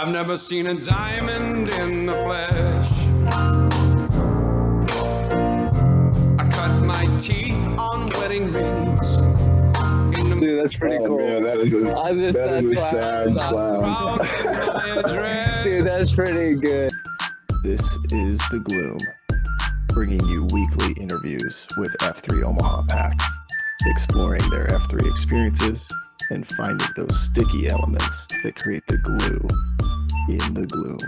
I've never seen a diamond in the flesh. I cut my teeth on wedding rings. Dude, that's pretty cool. Man, that is a sad clown. Dude, that's pretty good. This is The Gloom, bringing you weekly interviews with F3 Omaha packs, exploring their F3 experiences and finding those sticky elements that create the glue in the gloom.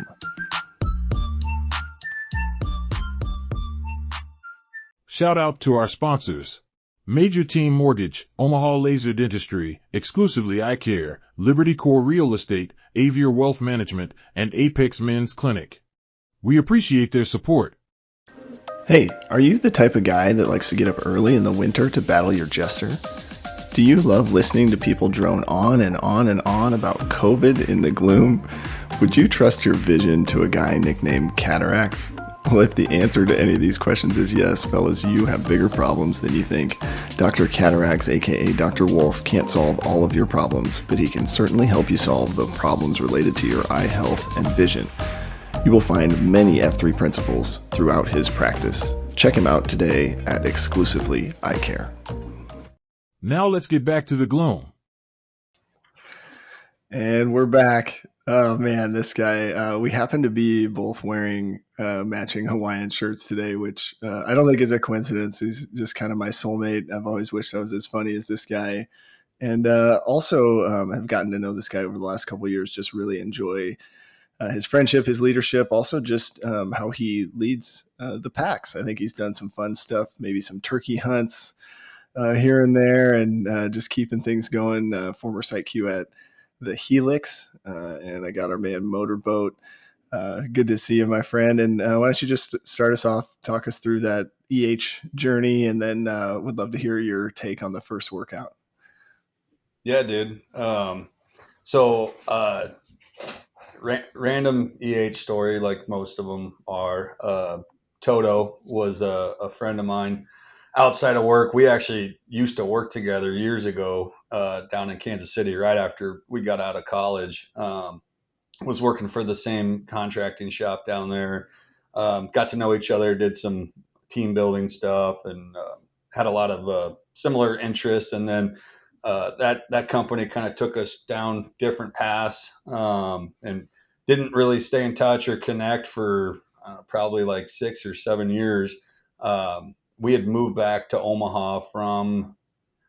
Shout out to our sponsors: Major Team Mortgage, Omaha Laser Dentistry, Exclusively Eye Care, Liberty Core Real Estate, Avier Wealth Management, and Apex Men's Clinic. We appreciate their support. Hey, are you the type of guy that likes to get up early in the winter to battle your jester? Do you love listening to people drone on and on and on about COVID in the gloom? Would you trust your vision to a guy nicknamed Cataracts? Well, if the answer to any of these questions is yes, fellas, you have bigger problems than you think. Dr. Cataracts, aka Dr. Wolf, can't solve all of your problems, but he can certainly help you solve the problems related to your eye health and vision. You will find many F3 principles throughout his practice. Check him out today at Exclusively Eye Care. Now let's get back to the gloom. And we're back. Oh man, this guy, we happen to be both wearing matching Hawaiian shirts today, which I don't think is a coincidence. He's just kind of my soulmate. I've always wished I was as funny as this guy. And also have gotten to know this guy over the last couple of years, just really enjoy his friendship, his leadership, also just how he leads the packs. I think he's done some fun stuff, maybe some turkey hunts here and there, and just keeping things going. Former site Q at the Helix, and I got our man Motorboat. Good to see you, my friend. And why don't you just start us off, talk us through that journey, and then would love to hear your take on the first workout. Yeah, dude. Random story, like most of them are. Toto was a friend of mine outside of work. We actually used to work together years ago down in Kansas City right after we got out of college. Was working for the same contracting shop down there. Got to know each other, did some team building stuff, and had a lot of similar interests. And then that company kind of took us down different paths, and didn't really stay in touch or connect for probably like 6 or 7 years. We had moved back to Omaha from,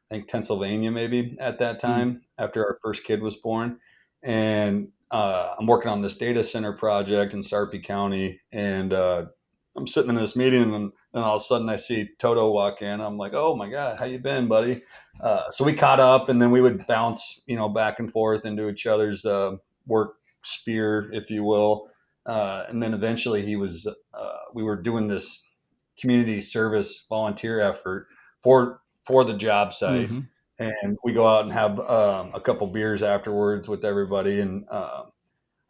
I think, Pennsylvania maybe at that time, after our first kid was born. And I'm working on this data center project in Sarpy County, and I'm sitting in this meeting, and all of a sudden I see Toto walk in. I'm like, oh my God, how you been, buddy? So we caught up, and then we would bounce, back and forth into each other's work sphere, if you will. And then eventually we were doing this community service volunteer effort for the job site. Mm-hmm. And we go out and have a couple beers afterwards with everybody. And I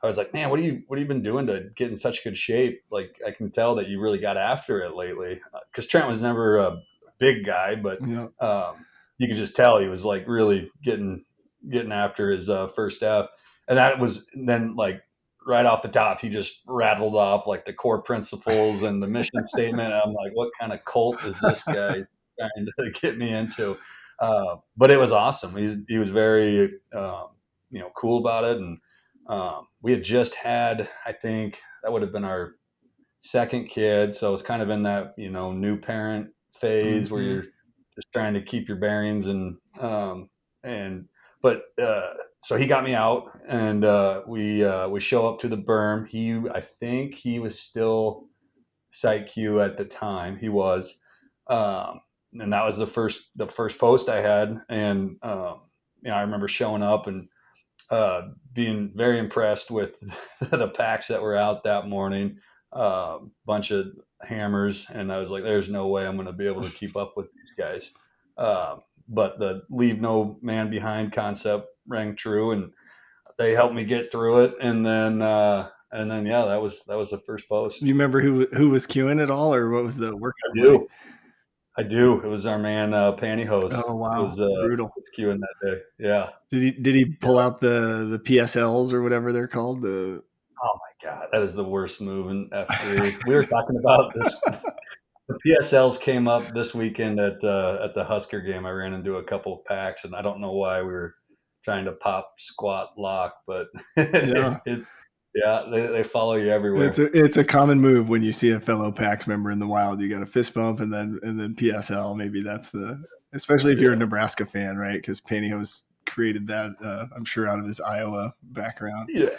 was like, man, what have you been doing to get in such good shape? Like, I can tell that you really got after it lately. Because Trent was never a big guy, but you could just tell he was like really getting after his first F. And that was then like right off the top, he just rattled off like the core principles and the mission statement. I'm like, what kind of cult is this guy trying to get me into? But it was awesome. He was very, cool about it. And we had just had, I think that would have been our second kid. So it's kind of in that, new parent phase where you're just trying to keep your bearings so he got me out, and we show up to the berm. I think he was still site Q at the time. He was. And that was the first post I had, and I remember showing up and being very impressed with the packs that were out that morning. Bunch of hammers, and I was like, "There's no way I'm going to be able to keep up with these guys." But the leave no man behind concept rang true, and they helped me get through it. And then yeah, that was the first post. You remember who was queuing it all, or what was the workout? I do. I do. It was our man Pantyhose. Oh wow, brutal. Was queuing that day. Yeah. Did he Yeah. pull out the PSLs or whatever they're called? The Oh my God, that is the worst move in F3. We were talking about this. The PSLs came up this weekend at the Husker game. I ran into a couple of packs, and I don't know why we were trying to pop, squat, lock, but yeah. yeah, they follow you It's everywhere. a common move when you see a fellow PAX member in the wild. You got a fist bump and then PSL. Maybe that's especially if you're a Yeah, Nebraska fan, right? Because Pantyhose created that. I'm sure out of his Iowa background. yeah,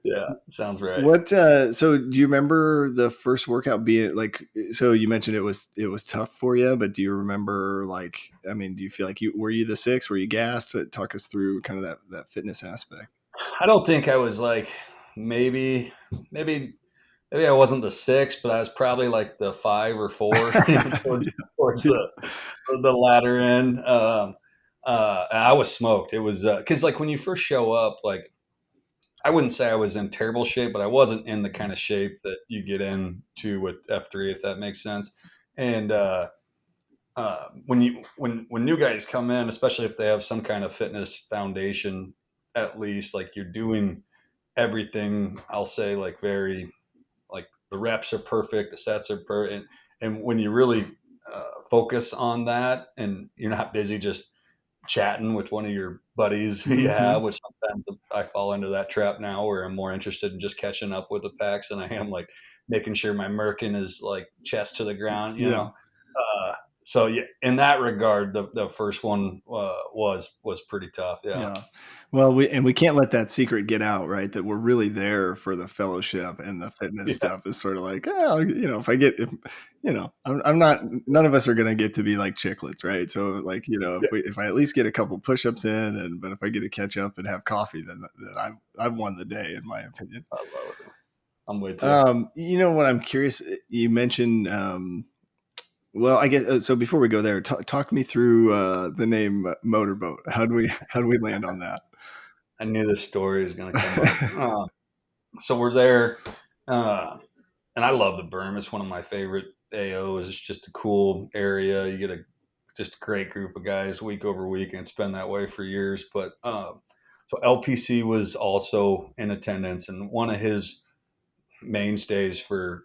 yeah. Sounds right. What? So do you remember the first workout being like? So you mentioned it was tough for you, but do you remember like? I mean, do you feel like you the six? Were you gassed? But talk us through kind of that fitness aspect. I don't think I was like maybe maybe maybe I wasn't the six, but I was probably like the 5 or 4 towards the latter end. I was smoked. It was because like when you first show up, like I wouldn't say I was in terrible shape, but I wasn't in the kind of shape that you get into with F3, if that makes sense. And when new guys come in, especially if they have some kind of fitness foundation, at least like you're doing everything. I'll say like very like the reps are perfect, the sets are perfect, and when you really focus on that, and you're not busy just chatting with one of your buddies who you Mm-hmm. have, which sometimes I fall into that trap now where I'm more interested in just catching up with the packs than I am like making sure my Merkin is like chest to the ground, you Yeah. know. So yeah, in that regard, the first one was pretty tough. Yeah. Yeah. Well, we can't let that secret get out, right? That we're really there for the fellowship, and the fitness Yeah. stuff is sort of like, oh, I'm not, none of us are going to get to be like chicklets, right? So like, if I at least get a couple push-ups in, but if I get to catch up and have coffee, then I've won the day, in my opinion. I love it. I'm with you. What I'm curious, you mentioned, well, I guess so. Before we go there, talk me through the name Motorboat. How do we land on that? I knew this story was going to come up. So we're there, uh, and I love the berm. It's one of my favorite AOs. It's just a cool area. You get just a great group of guys week over week, and it's been that way for years. But so LPC was also in attendance, and one of his mainstays for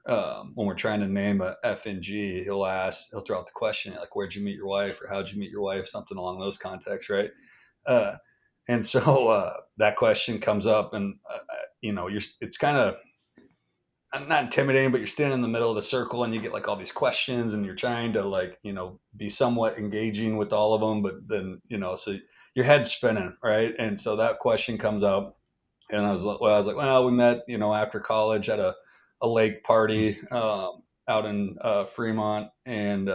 when we're trying to name a FNG, he'll throw out the question like, "Where'd you meet your wife?" or "How'd you meet your wife?" Something along those contexts, right? Uh, and so that question comes up, and it's kind of not intimidating, but you're standing in the middle of the circle, and you get like all these questions, and you're trying to like be somewhat engaging with all of them, but then so your head's spinning, right? And so that question comes up, and well, we met after college at a lake party out in Fremont, and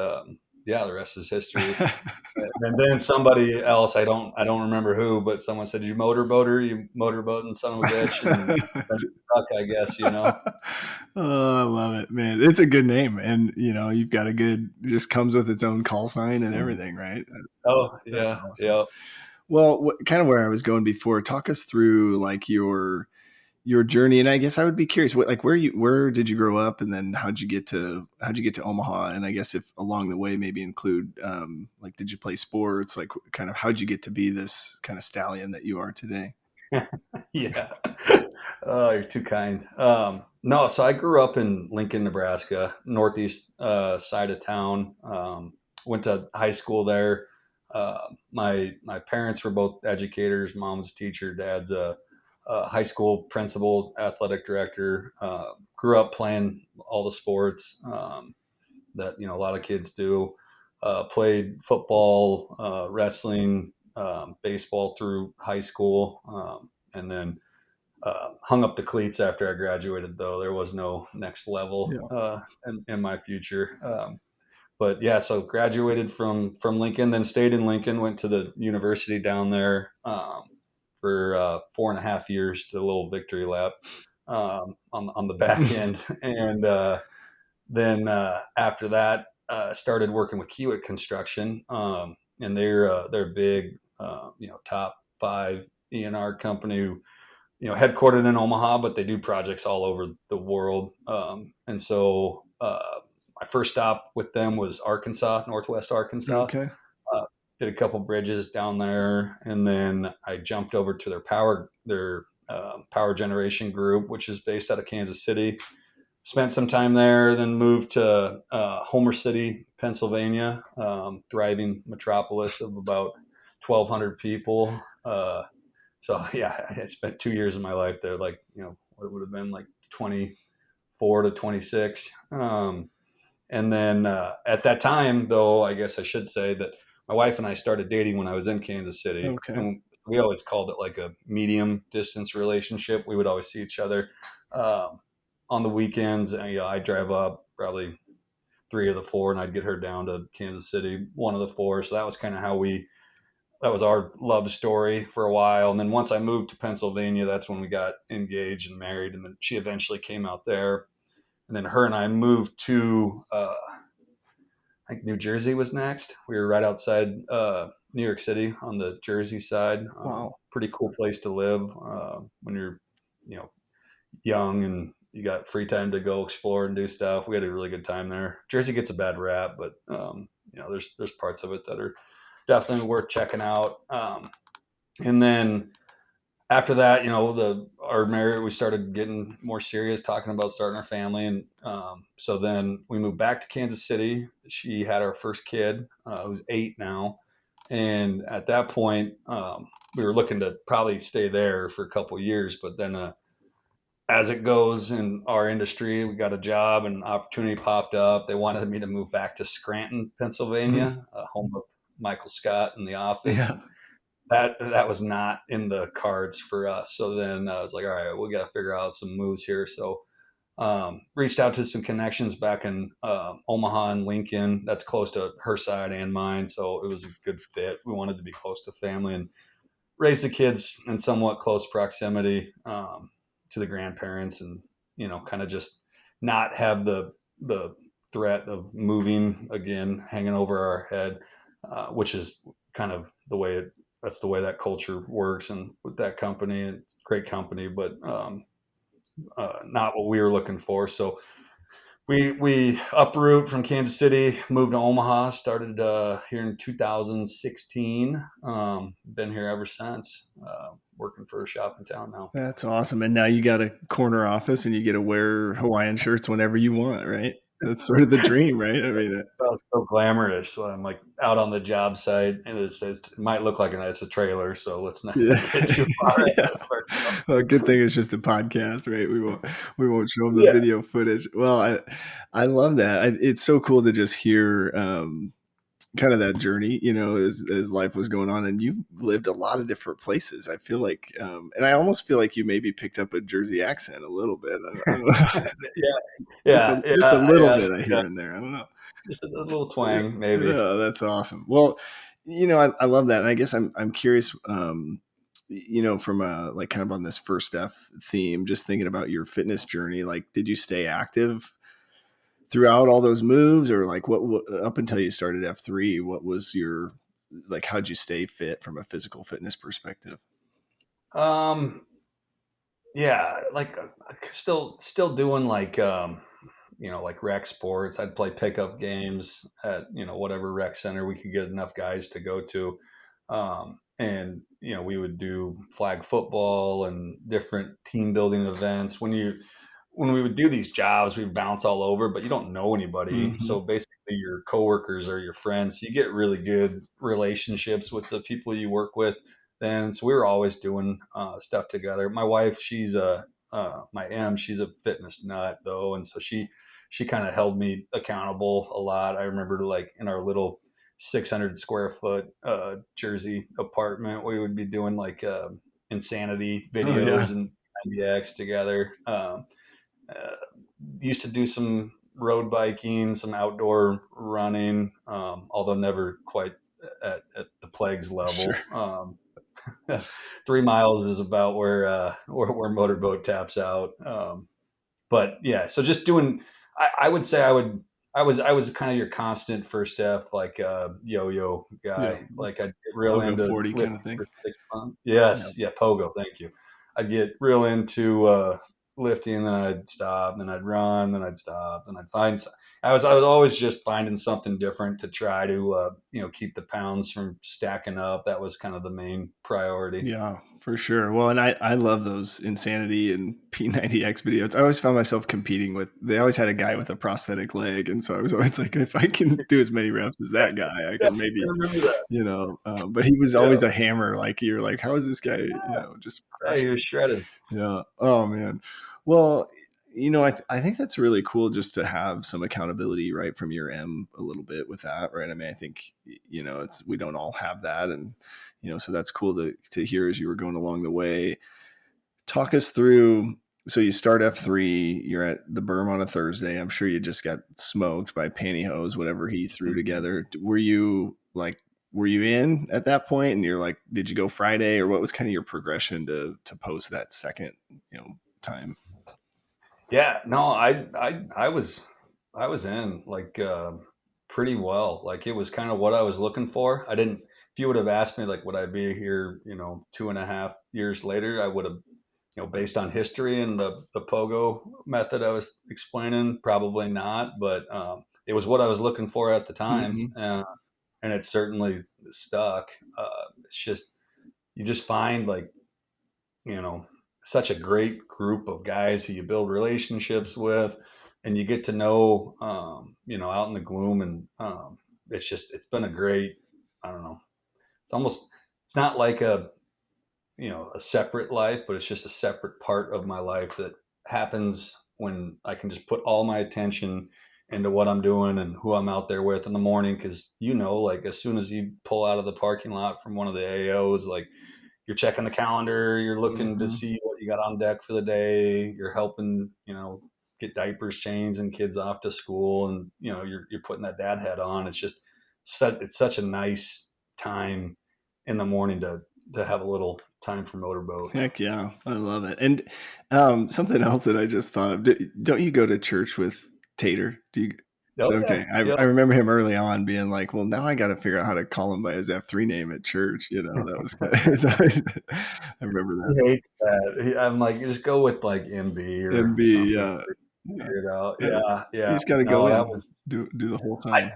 yeah, the rest is history. And then somebody else, I don't remember who, but someone said, "You motorboater, you motorboating son of a bitch," and then stuck, I guess. Oh, I love it, man. It's a good name, and you've got it just comes with its own call sign and everything, right? Oh That's yeah, awesome. yeah. Well, kind of where I was going before, talk us through like your journey, and I guess I would be curious, where did you grow up, and then how'd you get to Omaha, and I guess if along the way maybe include like did you play sports, like kind of how'd you get to be this kind of stallion that you are today? Yeah. Oh, you're too kind. No, so I grew up in Lincoln, Nebraska, northeast side of town. Went to high school there. My parents were both educators. Mom's a teacher, dad's a high school principal, athletic director. Grew up playing all the sports that a lot of kids do. Played football, wrestling, baseball through high school, and then hung up the cleats after I graduated. Though there was no next level Yeah. in my future. But yeah, so graduated from Lincoln, then stayed in Lincoln, went to the university down there for 4.5 years, to a little victory lap on the back end, and then after that, started working with Kiewit Construction, and they're big, top 5 ENR company who, headquartered in Omaha, but they do projects all over the world. And so my first stop with them was Arkansas, Northwest Arkansas. Okay. Did a couple bridges down there, and then I jumped over to their power generation group, which is based out of Kansas City. Spent some time there, then moved to Homer City, Pennsylvania, thriving metropolis of about 1,200 people. So yeah, I spent 2 years of my life there, like, what would have been like 24 to 26. And then at that time, though, I guess I should say that my wife and I started dating when I was in Kansas City. Okay. And we always called it like a medium distance relationship. We would always see each other on the weekends. And, I'd drive up probably 3 of the 4, and I'd get her down to Kansas City 1 of the 4. So that was kind of that was our love story for a while. And then once I moved to Pennsylvania, that's when we got engaged and married. And then she eventually came out there. And then her and I moved to, I think New Jersey was next. We were right outside New York City on the Jersey side. Wow. Pretty cool place to live when you're, young and you got free time to go explore and do stuff. We had a really good time there. Jersey gets a bad rap, but there's parts of it that are definitely worth checking out. And then after that, our marriage, we started getting more serious, talking about starting our family. And so then we moved back to Kansas City. She had our first kid, who's 8 now. And at that point, we were looking to probably stay there for a couple of years. But then as it goes in our industry, we got a job and opportunity popped up. They wanted me to move back to Scranton, Pennsylvania, home of Michael Scott in The Office. Yeah. That was not in the cards for us. So then I was like, all right, we got to figure out some moves here. So reached out to some connections back in Omaha and Lincoln. That's close to her side and mine. So it was a good fit. We wanted to be close to family and raise the kids in somewhat close proximity to the grandparents, and kind of just not have the threat of moving again hanging over our head, which is kind of that's the way that culture works. And with that company, it's a great company, but not what we were looking for. So we uproot from Kansas City, moved to Omaha, started here in 2016. Been here ever since, working for a shop in town now. That's awesome. And now you got a corner office and you get to wear Hawaiian shirts whenever you want, right? That's sort of the dream, right? I mean, It's so glamorous. So I'm like out on the job site, and it might look like it's a trailer, so let's not get too far. Yeah. Well, good thing it's just a podcast, right? We won't show them the video footage. Well, I love that. It's so cool to just hear kind of that journey, as life was going on, and you've lived a lot of different places. I feel like, and I almost feel like you maybe picked up a Jersey accent a little bit. I don't know. Just a little bit I hear in there. I don't know. Just a little twang, maybe. Yeah, that's awesome. Well, I love that. And I guess I'm curious, from like kind of on this first F theme, just thinking about your fitness journey, like, did you stay active throughout all those moves, or like what up until you started F3, what was your, like, how'd you stay fit from a physical fitness perspective? Yeah, like still doing like, like rec sports. I'd play pickup games at, whatever rec center we could get enough guys to go to. And, we would do flag football and different team building events. When we would do these jobs, we'd bounce all over, but you don't know anybody. Mm-hmm. So basically your coworkers are your friends. So you get really good relationships with the people you work with. Then, so we were always doing stuff together. My wife, she's she's a fitness nut though. And so she kind of held me accountable a lot. I remember, like, in our little 600 square foot Jersey apartment, we would be doing like insanity videos and 90X together. Used to do some road biking, some outdoor running, although never quite at the Plague's level. Sure. 3 miles is about where motorboat taps out. But yeah, so just doing, I would say I was kind of your constant first F, like yo-yo guy. Yeah. Like I'd get real Pogo into 40 kind of thing. For 6 months. Yes. Yeah. Pogo. Thank you. I'd get real into lifting, then I'd stop, then I'd run, then I'd stop, then I'd find. I was always just finding something different to try to keep the pounds from stacking up. That was kind of the main priority. Yeah, for sure. Well, and I love those Insanity and P90X videos. I always found myself competing with. They always had a guy with a prosthetic leg, and so I was always like, if I can do as many reps as that guy, I Yeah, can maybe, I remember that. But he was Yeah, always a hammer. Like you're like, how is this guy, just yeah, he crushing? was shredded. Yeah. Oh man. Well, I think that's really cool just to have some accountability right from your M a little bit with that, right? I mean, I think it's we don't all have that, and so that's cool to hear as you were going along the way. Talk us through. So you start F3, you're at the berm on a Thursday. I'm sure you just got smoked by pantyhose, whatever he threw together. Were you in at that point, and you're like, did you go Friday, or what was kind of your progression to post that second, time? Yeah, no, I was in like pretty well. Like it was kind of what I was looking for. I didn't. If you would have asked me like, would I be here, 2.5 years later, I would have, based on history and the pogo method I was explaining, probably not. But it was what I was looking for at the time, Mm-hmm. and it certainly stuck. It's just you just find like you know, such a great group of guys who you build relationships with and you get to know, out in the gloom. And it's been a great, I don't know, it's not like a separate life, but it's just a separate part of my life that happens when I can just put all my attention into what I'm doing and who I'm out there with in the morning. Cause like as soon as you pull out of the parking lot from one of the AOs, like you're checking the calendar, you're looking to Mm-hmm. see what you got on deck for the day, you're helping, get diapers changed and kids off to school, and you're putting that dad hat on. It's such a nice time in the morning to have a little time for motorboat. Heck yeah, I love it. And something else that I just thought of. Don't you go to church with Tater? Do you? Oh So yeah, okay, yeah. I remember him early on being like, "Well, now I got to figure out how to call him by his F3 name at church." That was kind of. I remember He that. hates that. I'm like, just go with like MB or MB, something. yeah, yeah. Figure it out. Uh, Yeah, you yeah. just got to go No, that in, was. do the whole I, time.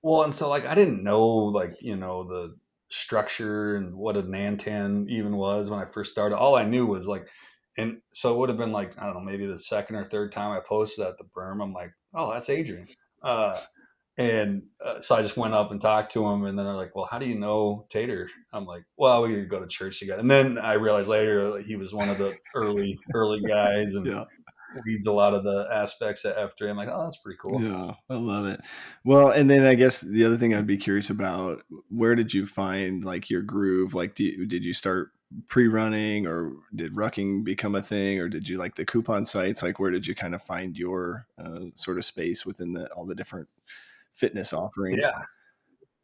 Well, and so like I didn't know like the structure and what a Nantan even was when I first started. All I knew was like, and so it would have been like I don't know, maybe the second or third time I posted at the berm. I'm like, oh, that's Adrian. And so I just went up and talked to him, and then they're like, well, how do you know Tater? I'm like, well, we go to church together. And then I realized later that he was one of the early guys and Yeah. leads a lot of the aspects of F3. I'm like, oh, that's pretty cool. Yeah, I love it. Well, and then I guess the other thing I'd be curious about, where did you find like your groove? Like, did you start pre-running, or did rucking become a thing, or did you like the coupon sites? Like, where did you kind of find your sort of space within all the different fitness offerings? Yeah.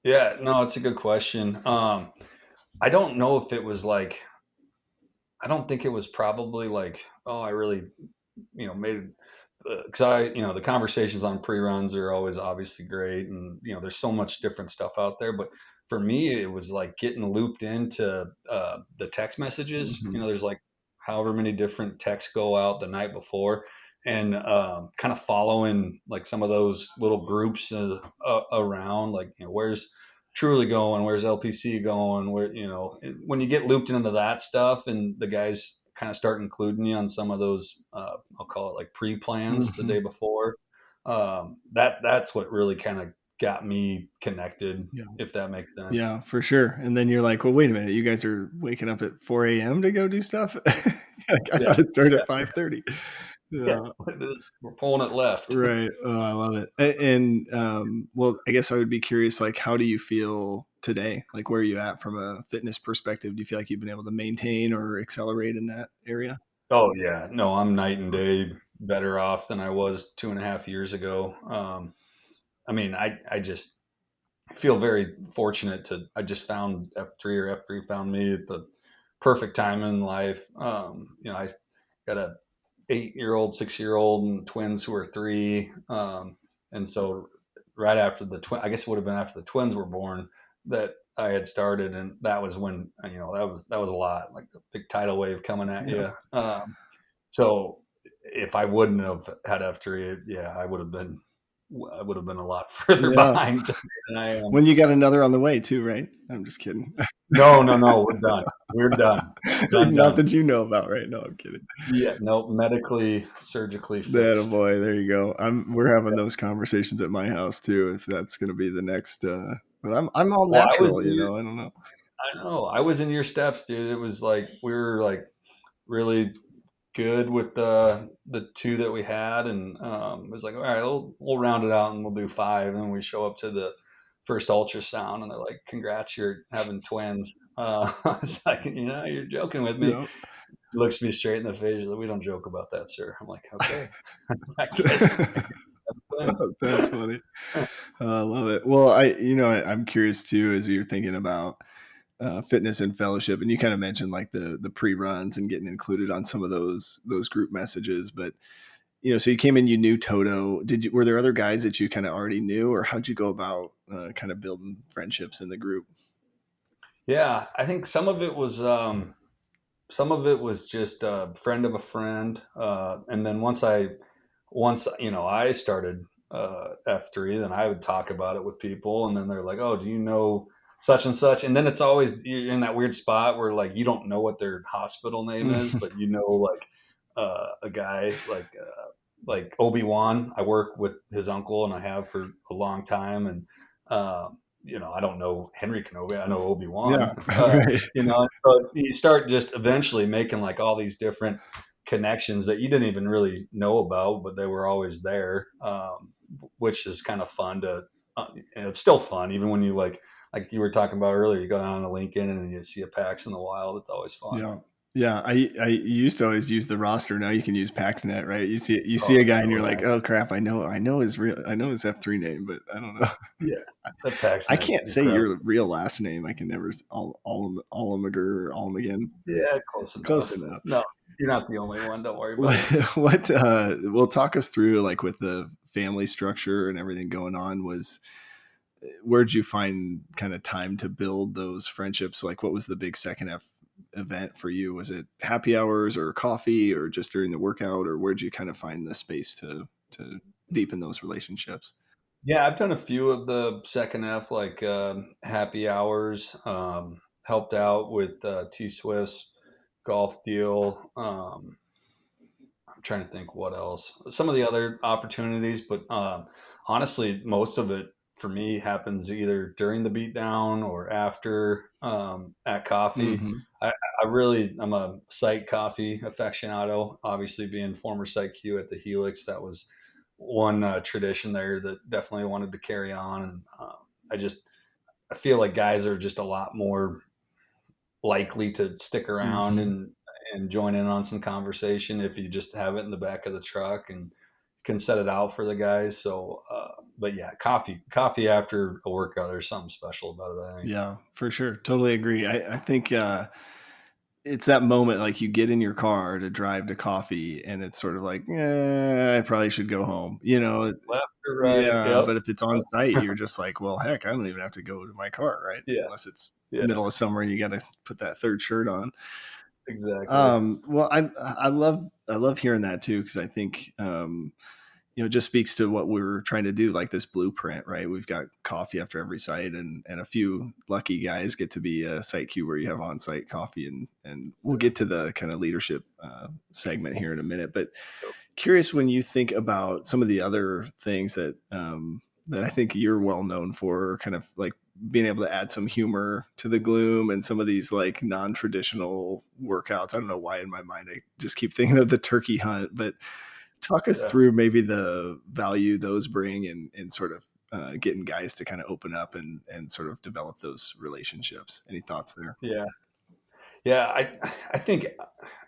Yeah, no, it's a good question. I don't know if it was like, I don't think it was probably like, oh, I really, made because the conversations on pre-runs are always obviously great, and there's so much different stuff out there. But for me, it was like getting looped into the text messages. Mm-hmm. There's like however many different texts go out the night before, and kind of following like some of those little groups around, like where's Truly going, where's LPC going, where when you get looped into that stuff, and the guys kind of start including you on some of those I'll call it like pre-plans the Mm-hmm. day before. That's what really kind of got me connected, Yeah. if that makes sense. Yeah, for sure. And then you're like, well, wait a minute, you guys are waking up at 4 a.m. to go do stuff? Like, I Yeah, thought it started yeah, at 5:30. yeah. Yeah. We're pulling it left. Right. Oh, I love it. And well, I guess I would be curious, like, how do you feel today? Like, where are you at from a fitness perspective? Do you feel like you've been able to maintain or accelerate in that area? Oh yeah, no, I'm night and day better off than I was 2.5 years ago. I mean, I just feel very fortunate I just found F3, or F3 found me at the perfect time in life. I got a 8-year-old, 6-year-old, and twins who are 3. And so right after I guess it would have been after the twins were born that I had started. And that was when, that was a lot, like a big tidal wave coming at Yeah. you. So if I wouldn't have had F3, yeah, I would have been a lot further Yeah. behind than I am. When you got another on the way too, right? I'm just kidding. No, we're done. We're done. Not Done. that you know about, right? No, I'm kidding. Yeah, no, medically, surgically That fixed. boy, there you go. We're having those conversations at my house too. If that's going to be the next, but I'm all Well, natural, you know. I don't know. I know. I was in your steps, dude. It was like we were like really good with the two that we had, and it was like, all right, we'll round it out and we'll do 5. And we show up to the first ultrasound, and they're like, "Congrats, you're having twins." I was like, you're joking with me. Yeah. Looks me straight in the face. Like, we don't joke about that, sir. I'm like, okay, I guess. That's funny. I love it. Well, I'm curious too, as you're thinking about fitness and fellowship, and you kind of mentioned like the pre-runs and getting included on some of those group messages. But so you came in, you knew Toto. Were there other guys that you kind of already knew, or how'd you go about kind of building friendships in the group? Yeah, I think some of it was just a friend of a friend, and then once I started F3, then I would talk about it with people, and then they're like, "Oh, do you know such and such?" And then it's always you're in that weird spot where like you don't know what their hospital name is, but like a guy like Obi-Wan. I work with his uncle, and I have for a long time, and I don't know Henry Kenobi. I know Obi-Wan. Yeah, right. So you start just eventually making like all these different connections that you didn't even really know about, but they were always there, which is kind of fun and it's still fun, even when you like you were talking about earlier, you go down to Lincoln and you see a PAX in the wild. It's always fun. Yeah. Yeah, I used to always use the roster. Now you can use PaxNet, right? You see a guy and you're like, oh crap, I know his F3 name, but I don't know. Yeah, the PaxNet. I can't say your real last name. I can never Allamager or Allamagan. Yeah, close enough. No, you're not the only one. Don't worry about it. Well, talk us through like with the family structure and everything going on. Where'd you find kind of time to build those friendships? Like, what was the big second event for you? Was it happy hours or coffee or just during the workout, or where'd you kind of find the space to deepen those relationships? Yeah, I've done a few of the second F, like happy hours, helped out with T-Swiss golf deal. I'm trying to think what else. Some of the other opportunities, but honestly, most of it for me happens either during the beatdown or after at coffee. Mm-hmm. I'm a site coffee aficionado. Obviously, being former site Q at the Helix, that was one tradition there that definitely wanted to carry on. And I feel like guys are just a lot more likely to stick around Mm-hmm. and join in on some conversation if you just have it in the back of the truck and can set it out for the guys. So, but yeah, coffee after a workout, there's something special about it, I think. Yeah, for sure. Totally agree. I think it's that moment, like you get in your car to drive to coffee and it's sort of like, I probably should go home, Left or right? Yeah, Yep. but if it's on site, you're just like, well, heck, I don't even have to go to my car, right? Yeah. Unless it's Yeah. middle of summer and you got to put that third shirt on. Exactly. Well, I love hearing that too, because I think it just speaks to what we were trying to do, like this blueprint, right? We've got coffee after every site, and a few lucky guys get to be a site queue where you have on-site coffee, and we'll get to the kind of leadership segment here in a minute. But curious, when you think about some of the other things that I think you're well known for, kind of like being able to add some humor to the gloom and some of these like non-traditional workouts. I don't know why in my mind I just keep thinking of the turkey hunt, but talk us through maybe the value those bring and sort of getting guys to kind of open up and sort of develop those relationships. Any thoughts there? Yeah. I think,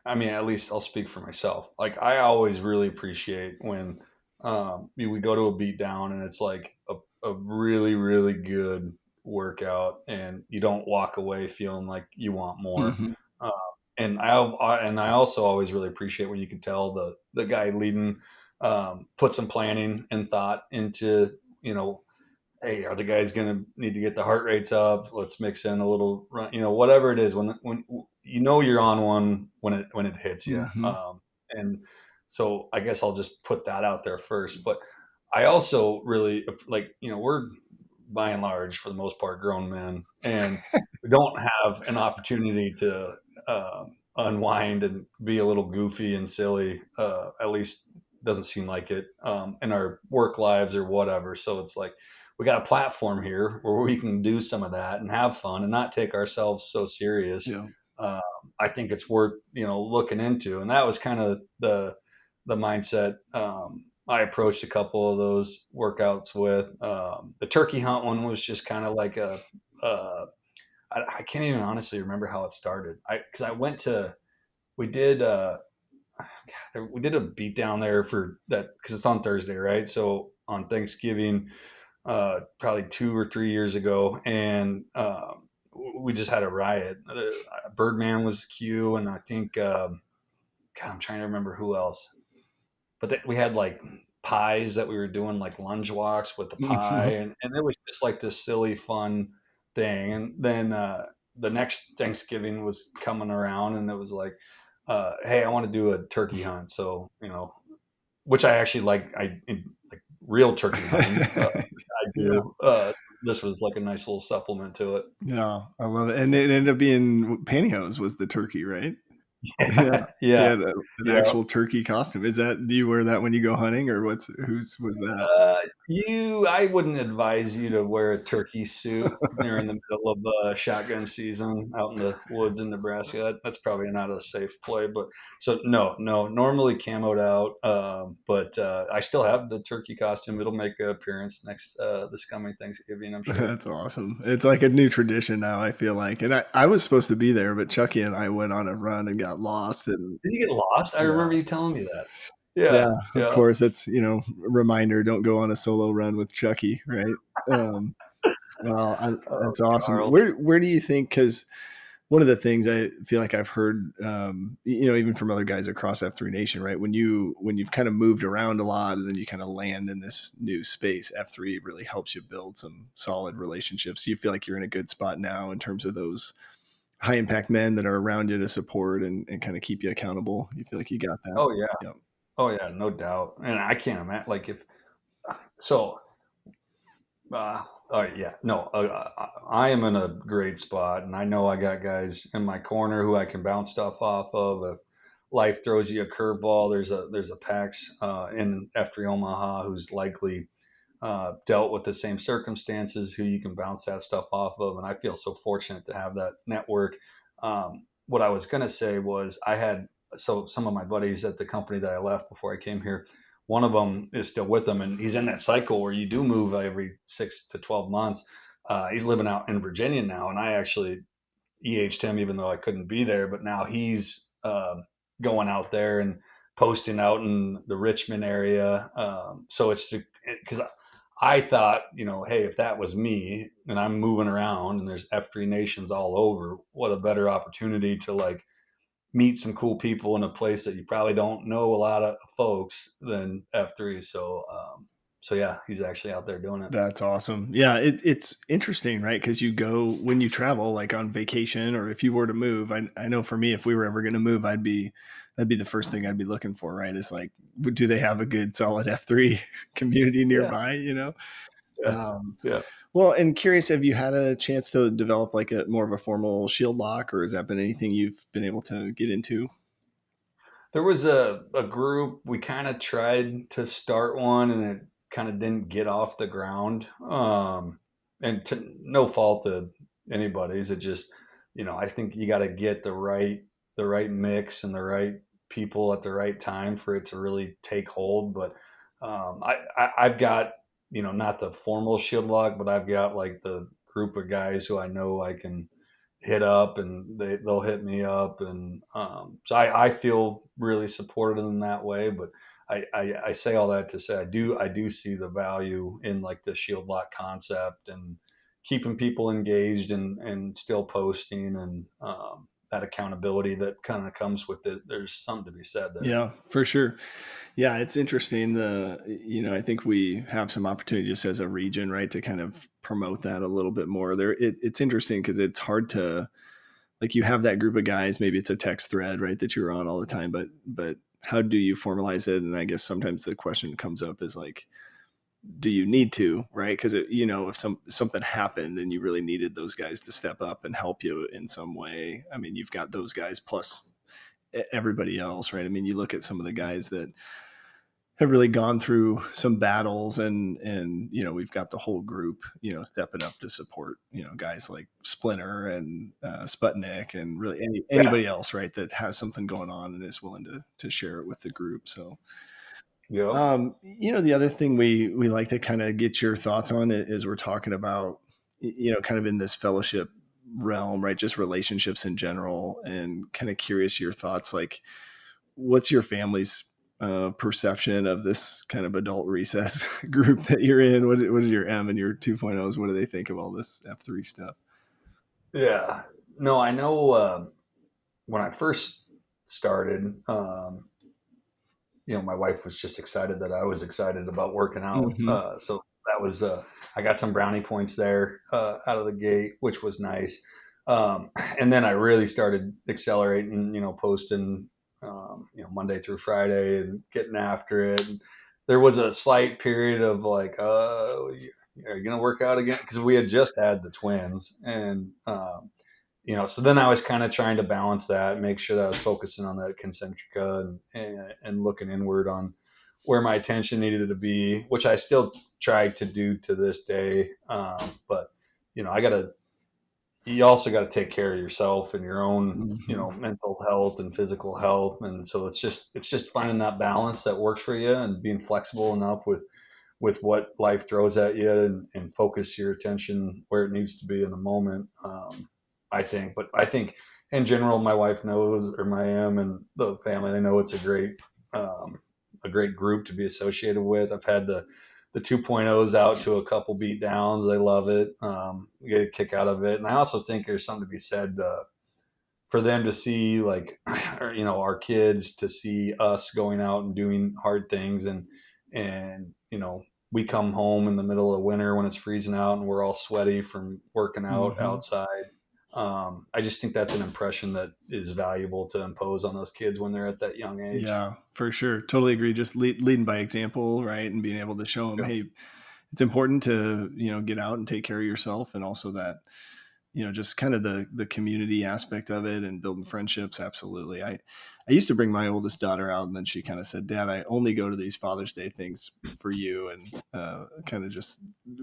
I mean, at least I'll speak for myself. Like I always really appreciate when we go to a beat down and it's like a really, really good workout and you don't walk away feeling like you want more. Mm-hmm. And I also always really appreciate when you can tell the guy leading put some planning and thought into, hey, are the guys going to need to get the heart rates up? Let's mix in a little run, whatever it is when you're on one when it hits you. Mm-hmm. And So I guess I'll just put that out there first. But I also really like, we're by and large, for the most part, grown men, and we don't have an opportunity to unwind and be a little goofy and silly. At least doesn't seem like it in our work lives or whatever. So it's like we got a platform here where we can do some of that and have fun and not take ourselves so serious. Yeah. Um, I think it's worth looking into, and that was kind of the mindset I approached a couple of those workouts with. The turkey hunt one was just kind of like I can't even honestly remember how it started. Because I went to, we did, we did a beat down there for that because it's on Thursday, right? So on Thanksgiving, probably 2 or 3 years ago, and we just had a riot. Birdman was Q, and I think, God, I'm trying to remember who else. But we had like pies that we were doing like lunge walks with the pie, and it was just like this silly fun thing. And then the next Thanksgiving was coming around, and it was like, hey, I want to do a turkey hunt. So which I actually like real turkey hunting. I Yeah. do. This was like a nice little supplement to it. Yeah, I love it. And it ended up being pantyhose was the turkey, right? Yeah. He Yeah, had an yeah. actual turkey costume. Do you wear that when you go hunting, or whose was that? I wouldn't advise you to wear a turkey suit during the middle of shotgun season out in the woods in Nebraska. That's probably not a safe play. But so no, normally camoed out. But I still have the turkey costume. It'll make an appearance next this coming Thanksgiving, I'm sure. That's awesome. It's like a new tradition now, I feel like. And I was supposed to be there, but Chucky and I went on a run and got lost. And Did you get lost? I yeah, remember you telling me that. yeah, Yeah, of yeah. course, it's, reminder, don't go on a solo run with Chucky, right? Well, Oh, that's awesome. Charles. Where do you think, because one of the things I feel like I've heard, even from other guys across F3 Nation, right? When you've kind of moved around a lot and then you kind of land in this new space, F3 really helps you build some solid relationships. Do you feel like you're in a good spot now in terms of those high impact men that are around you to support and kind of keep you accountable? You feel like you got that? Oh yeah. Yeah. Oh yeah, no doubt. And I can't imagine like if so. All right, yeah, no, I am in a great spot, and I know I got guys in my corner who I can bounce stuff off of. If life throws you a curveball, there's a Pax in F3 Omaha who's likely dealt with the same circumstances, who you can bounce that stuff off of, and I feel so fortunate to have that network. What I was gonna say was I had some of my buddies at the company that I left before I came here, one of them is still with them, and he's in that cycle where you do move every 6 to 12 months. He's living out in Virginia now, and I actually EH'd him even though I couldn't be there, but now he's going out there and posting out in the Richmond area. So it's because I thought, hey, if that was me and I'm moving around and there's F3 nations all over, what a better opportunity to like meet some cool people in a place that you probably don't know a lot of folks than F3. So yeah, he's actually out there doing it. That's awesome. Yeah, it's interesting, right? Because you go when you travel, like on vacation, or if you were to move. I know for me, if we were ever going to move, that'd be the first thing I'd be looking for, right? Is like, do they have a good solid F3 community Yeah, nearby? yeah, yeah. Well, and curious, have you had a chance to develop like a more of a formal shield lock, or has that been anything you've been able to get into? There was a group we kind of tried to start one, and it kind of didn't get off the ground. And to no fault of anybody's, it just I think you got to get the right mix and the right people at the right time for it to really take hold. But I've got not the formal shield lock, but I've got like the group of guys who I know I can hit up, and they'll hit me up, and so I feel really supported in that way. But I say all that to say I do see the value in like the shield lock concept and keeping people engaged and still posting, and that accountability that kind of comes with it. There's something to be said there. Yeah, for sure. Yeah, it's interesting. I think we have some opportunity just as a region, right, to kind of promote that a little bit more. It's interesting because it's hard to, like, you have that group of guys. Maybe it's a text thread, right, that you're on all the time, but how do you formalize it? And I guess sometimes the question comes up is like, do you need to, right? Because if something happened and you really needed those guys to step up and help you in some way, I mean, you've got those guys plus everybody else, right? I mean, you look at some of the guys that have really gone through some battles, and we've got the whole group stepping up to support guys like Splinter and Sputnik, and really anybody else, right, that has something going on and is willing to share it with the group. So Yep. the other thing we like to kind of get your thoughts on it is we're talking about, kind of in this fellowship realm, right? Just relationships in general, and kind of curious your thoughts. Like, what's your family's perception of this kind of adult recess group that you're in? What is your M and your 2.0s? What do they think of all this F3 stuff? Yeah. No, I know when I first started, my wife was just excited that I was excited about working out. Mm-hmm. So that was, I got some brownie points there out of the gate, which was nice. And then I really started accelerating, posting, Monday through Friday and getting after it. And there was a slight period of like, are you going to work out again? Because we had just had the twins. And, so then I was kind of trying to balance that, make sure that I was focusing on that concentrica and looking inward on where my attention needed to be, which I still try to do to this day. But you also got to take care of yourself and your own, Mm-hmm. mental health and physical health. And so it's just finding that balance that works for you and being flexible enough with what life throws at you, and focus your attention where it needs to be in the moment. But I think in general, my wife knows, or my and the family, they know it's a great group to be associated with. I've had the 2.0s out to a couple beat downs. They love it. We get a kick out of it. And I also think there's something to be said, for them to see, like, our kids to see us going out and doing hard things, and we come home in the middle of winter when it's freezing out and we're all sweaty from working out Mm-hmm. outside. I just think that's an impression that is valuable to impose on those kids when they're at that young age. Yeah, for sure. Totally agree. Just leading by example, right? And being able to show them, Yeah. hey, it's important to, get out and take care of yourself. And also that, just kind of the community aspect of it and building friendships. Absolutely. I used to bring my oldest daughter out, and then she kind of said, Dad, I only go to these Father's Day things for you. And kind of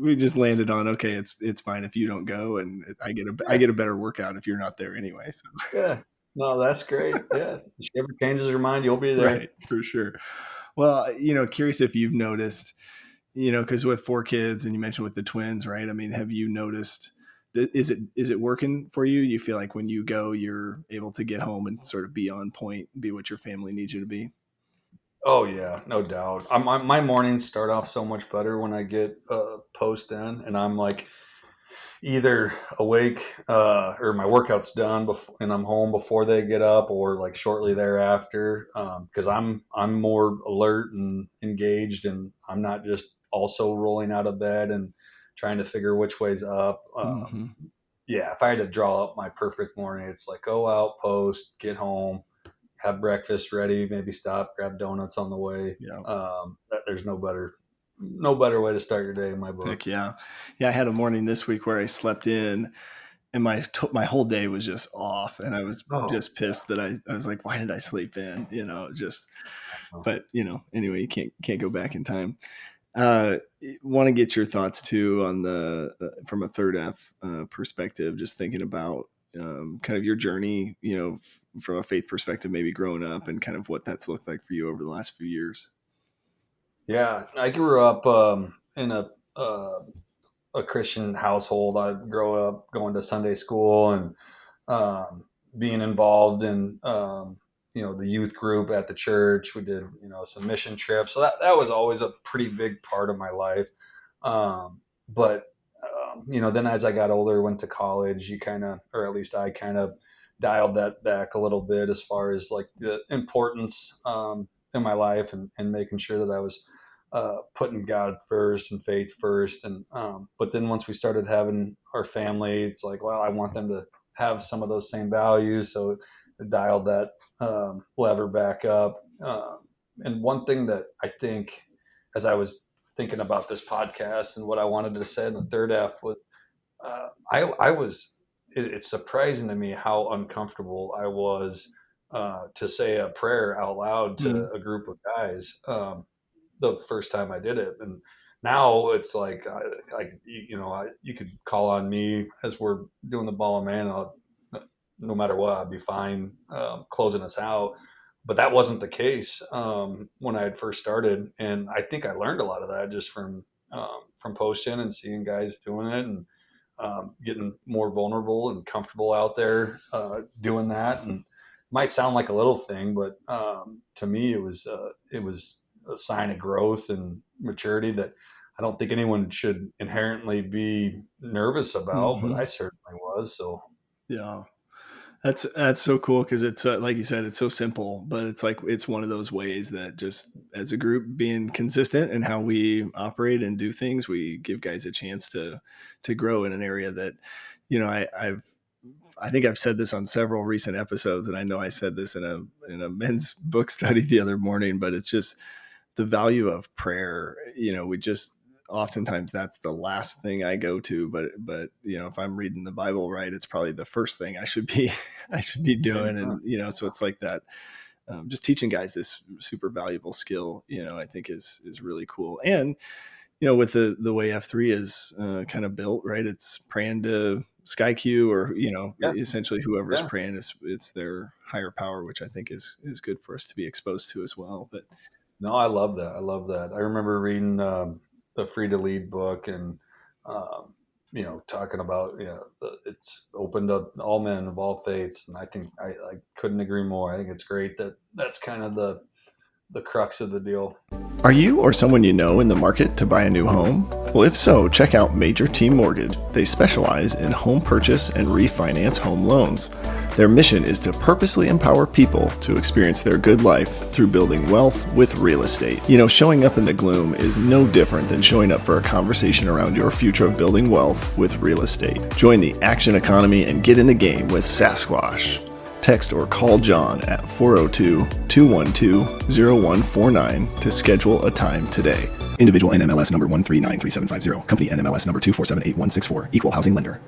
we just landed on, okay, it's fine if you don't go. And I get a better workout if you're not there anyway. So, Yeah. No, that's great. Yeah. If she ever changes her mind, you'll be right. there. For sure. Well, curious if you've noticed, because with 4 kids and you mentioned with the twins, right? I mean, have you noticed, is it working for you? You feel like when you go, you're able to get home and sort of be on point, be what your family needs you to be? Oh yeah, no doubt. My mornings start off so much better when I get post in, and I'm like either awake, or my workout's done and I'm home before they get up, or like shortly thereafter, because I'm more alert and engaged, and I'm not just also rolling out of bed and trying to figure which way's up. Mm-hmm. Yeah, if I had to draw up my perfect morning, it's like go out, post, get home, have breakfast ready, maybe stop, grab donuts on the way. Yeah. There's no better way to start your day in my book. Heck yeah. Yeah. I had a morning this week where I slept in, and my whole day was just off, and I was Oh, just pissed that I was like, why did I sleep in? Just, yeah. but anyway, you can't go back in time. Want to get your thoughts too on the from a third F perspective, just thinking about kind of your journey, from a faith perspective, maybe growing up, and kind of what that's looked like for you over the last few years. Yeah, I grew up in a Christian household. I grew up going to Sunday school and um, being involved in the youth group at the church. We did some mission trips, so that was always a pretty big part of my life. But then as I got older, went to college, you kind of, or at least I kind of dialed that back a little bit as far as like the importance in my life, and making sure that I was putting God first and faith first. And but then once we started having our family, it's like, well, I want them to have some of those same values. So I dialed that lever back up. And one thing that I think, as I was thinking about this podcast and what I wanted to say in the third F was, I was, it's surprising to me how uncomfortable I was to say a prayer out loud Mm. to a group of guys the first time I did it. And now it's like you could call on me as we're doing the ball and man. No matter what, I'd be fine closing us out. But that wasn't the case when I had first started, and I think I learned a lot of that just from posting and seeing guys doing it, and getting more vulnerable and comfortable out there doing that. And it might sound like a little thing, but to me, it was a sign of growth and maturity that I don't think anyone should inherently be nervous about, but Hmm. I certainly was. So Yeah. That's so cool because it's like you said, it's so simple, but it's like it's one of those ways that just as a group being consistent in how we operate and do things, we give guys a chance to grow in an area that, I think I've said this on several recent episodes, and I know I said this in a men's book study the other morning, but it's just the value of prayer. We just oftentimes that's the last thing I go to, but if I'm reading the Bible right, it's probably the first thing I should be I should be doing. And so it's like that. Just teaching guys this super valuable skill, I think is really cool. And with the way F3 is kind of built, right? It's praying to SkyQ, or yeah, essentially whoever's yeah. praying, it's their higher power, which I think is good for us to be exposed to as well. But No, I love that. I love that. I remember reading the Free to Lead book, and um, talking about it's opened up all men of all faiths, and I think I couldn't agree more. I think it's great that that's kind of the crux of the deal. are you or someone you know in the market to buy a new home? Well, if so, check out Major Team Mortgage. They specialize in home purchase and refinance home loans. Their mission is to purposely empower people to experience their good life through building wealth with real estate. Showing up in the gloom is no different than showing up for a conversation around your future of building wealth with real estate. Join the action economy and get in the game with Sasquatch. Text or call John at 402-212-0149 to schedule a time today. Individual NMLS number 1393750. Company NMLS number 2478164. Equal housing lender.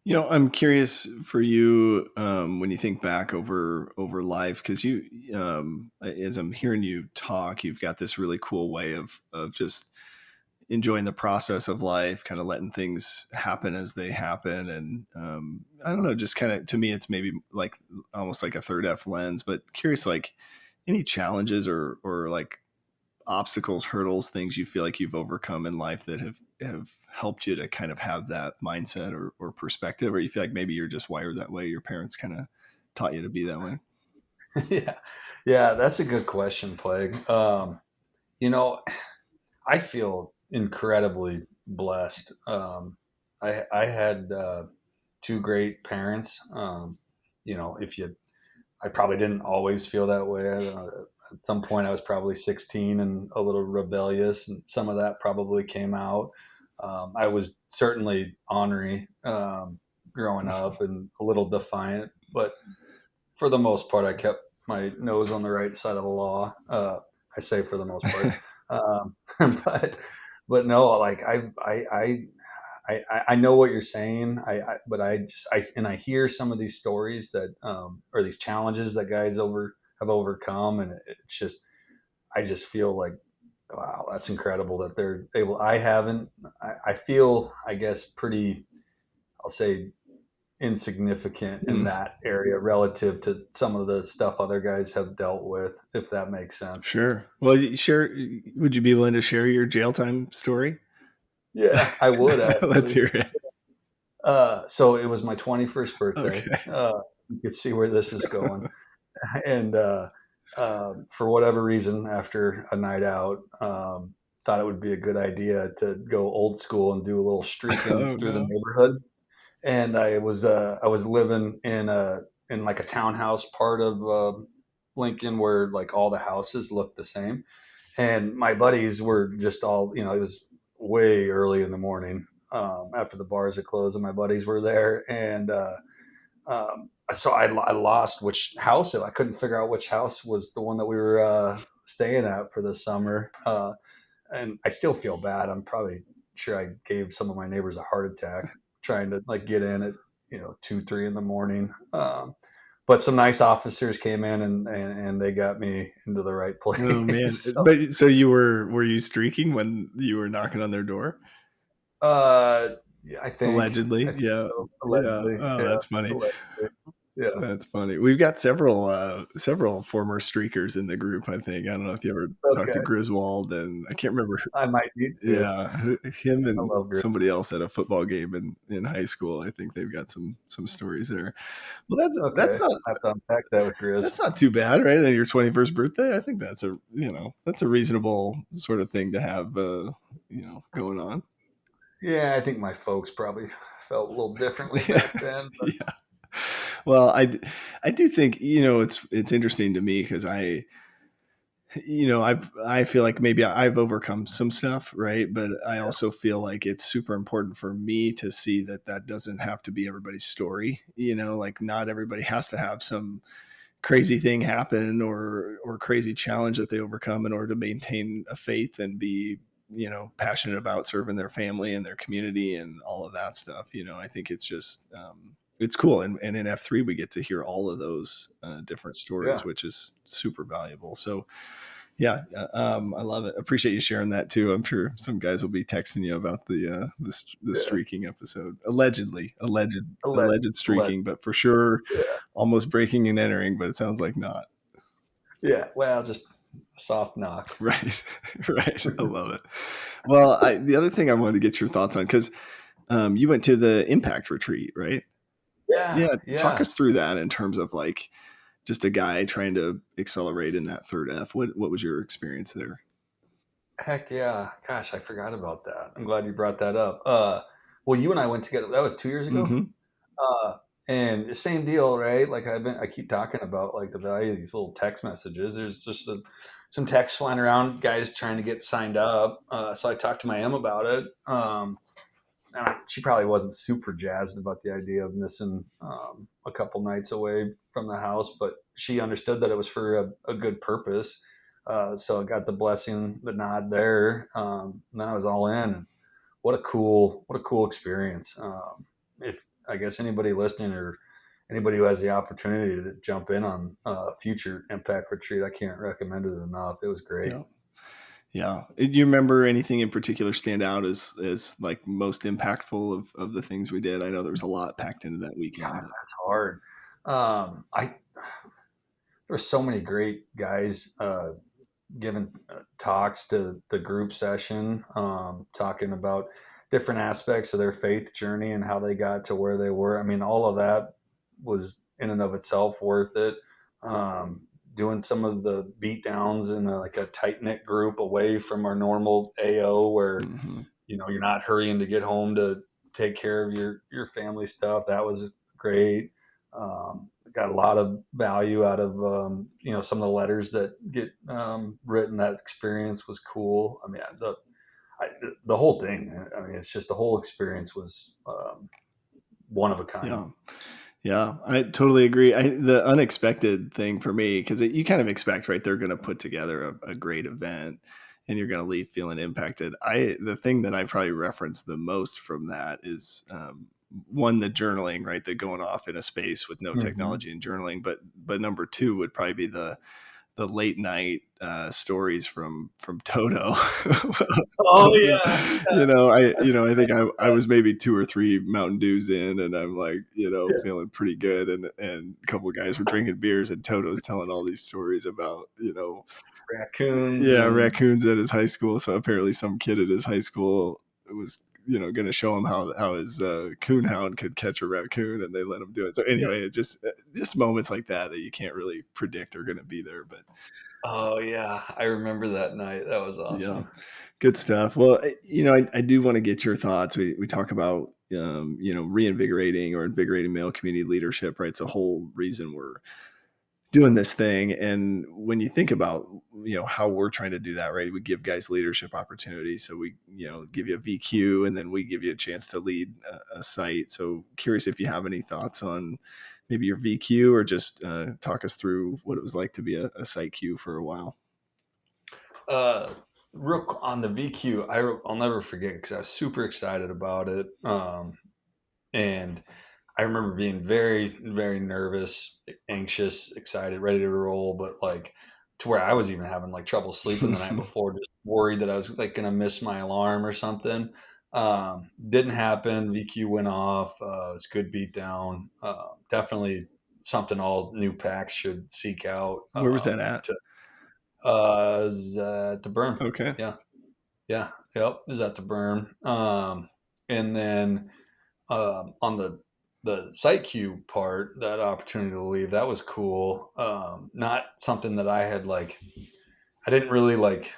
I'm curious for you when you think back over life, because you, as I'm hearing you talk, you've got this really cool way of just enjoying the process of life, kind of letting things happen as they happen. And I don't know, just kind of, to me, it's maybe like almost like a third F lens, but curious, like any challenges or like obstacles, hurdles, things you feel like you've overcome in life that have helped you to kind of have that mindset or perspective, or you feel like maybe you're just wired that way. Your parents kind of taught you to be that way. Yeah, yeah, that's a good question, Plague. You know, I feel incredibly blessed. I had two great parents. If you, I probably didn't always feel that way. At some point, I was probably 16 and a little rebellious, and some of that probably came out. I was certainly ornery growing up and a little defiant, but for the most part, I kept my nose on the right side of the law. I say for the most part, um, but no, like I know what you're saying. But I hear some of these stories that or these challenges that guys have overcome, and it's just I just feel like wow, that's incredible that they're able. I haven't. I feel I guess pretty. I'll say insignificant in Mm, that area relative to some of the stuff other guys have dealt with, if that makes sense. sure. Well, would you be willing to share your jail time story? Yeah, I would Let's actually. hear it. So it was my 21st birthday. Okay. You could see where this is going. And for whatever reason, after a night out, thought it would be a good idea to go old school and do a little streaking Oh through the no. neighborhood. And I was living in like a townhouse part of Lincoln where like all the houses looked the same, and my buddies were just all it was way early in the morning after the bars had closed, and my buddies were there, and So I lost which house. I couldn't figure out which house was the one that we were staying at for the summer. And I still feel bad. I'm probably sure I gave some of my neighbors a heart attack trying to like get in at 2, 3 in the morning. But some nice officers came in and they got me into the right Oh man. place. But so were you streaking when you were knocking on their door? Yeah, I Allegedly. think Yeah. so. Yeah. Allegedly, Oh, yeah, that's funny. allegedly, yeah. That's funny. We've got several former streakers in the group, I think. I don't know if you ever talked to Okay, Griswold, and I can't remember. I might need to. Yeah, him I and love Grit. somebody else at a football game in high school. I think they've got some stories there. Well, Okay, I have to unpack that with Grizz. that's not too bad, right? On your 21st birthday, I think that's a reasonable sort of thing to have going on. Yeah, I think my folks probably felt a little differently back then. But Yeah. Well, I do think it's interesting to me because I feel like maybe I've overcome some stuff, right? But I also feel like it's super important for me to see that doesn't have to be everybody's story. Like not everybody has to have some crazy thing happen or crazy challenge that they overcome in order to maintain a faith and be passionate about serving their family and their community and all of that stuff. I think it's just it's cool, and in F3 we get to hear all of those different yeah, stories, which is super valuable. So yeah, I love it. Appreciate you sharing that too. I'm sure some guys will be texting you about the yeah, streaking episode. Alleged alleged, streaking, but for sure yeah, almost breaking and entering, but it sounds like not. yeah. Well, just a soft knock. Right. Right. I love it. Well, the other thing I wanted to get your thoughts on, because you went to the impact retreat, right? Yeah, Yeah. Talk yeah. us through that in terms of like just a guy trying to accelerate in that third F. What was your experience there? Heck yeah. Gosh, I forgot about that. I'm glad you brought that up. Well, you and I went together. That was 2 years ago. Mm-hmm. Uh, and the same deal, right? Like I keep talking about like the value of these little text messages. There's just some text flying around, guys trying to get signed up. So I talked to my M about it. She probably wasn't super jazzed about the idea of missing a couple nights away from the house, but she understood that it was for a good purpose. So I got the blessing, the nod there, and then I was all in. And what a cool experience. If I guess anybody listening or anybody who has the opportunity to jump in on a future impact retreat, I can't recommend it enough. It was great. Yeah. Yeah. Do you remember anything in particular stand out as like most impactful of the things we did? I know there was a lot packed into that weekend. God, that's hard. I There were so many great guys giving talks to the group session, talking about different aspects of their faith journey and how they got to where they were. I mean, all of that was in and of itself worth it. Um, Doing some of the beat downs in like a tight knit group away from our normal AO where Mm-hmm. you're not hurrying to get home to take care of your family stuff. That was great. Got a lot of value out of some of the letters that get written. That experience was cool. I mean, the whole thing. I mean, it's just the whole experience was one of a kind. Yeah. Yeah, I totally agree. The unexpected thing for me, because you kind of expect, right? They're going to put together a great event and you're going to leave feeling impacted. The thing that I probably reference the most from that is one, the journaling, right? The going off in a space with no Mm-hmm. technology and journaling. But number two would probably be the late night stories from Toto. Oh yeah, I think I was maybe 2 or 3 Mountain Dews in, and I'm like, feeling pretty good, and a couple of guys were drinking beers, and Toto's telling all these stories about, raccoons yeah, and raccoons at his high school. So apparently, some kid at his high school was, going to show him how his coonhound could catch a raccoon, and they let him do it. So anyway, it just moments like that you can't really predict are going to be there, but oh yeah, I remember that night. That was yeah, awesome. good stuff. Well, I do want to get your thoughts. We talk about reinvigorating or invigorating male community leadership, right? It's the whole reason we're doing this thing. And when you think about how we're trying to do that, right, we give guys leadership opportunities. So we give you a VQ, and then we give you a chance to lead a site. So curious if you have any thoughts on maybe your VQ, or just talk us through what it was like to be a site Q for a while. Real on the VQ, I'll never forget because I was super excited about it. And I remember being very, very nervous, anxious, excited, ready to roll, but like to where I was even having like trouble sleeping the night before, just worried that I was like gonna miss my alarm or something. Didn't happen. VQ went off. It's good beat down. Definitely something all new packs should seek out. Where was that at? Is at the berm. Okay. Yeah. Yep. Is at the berm. And then on the site queue part, that opportunity to leave, that was cool. Not something that I had like, I didn't really like,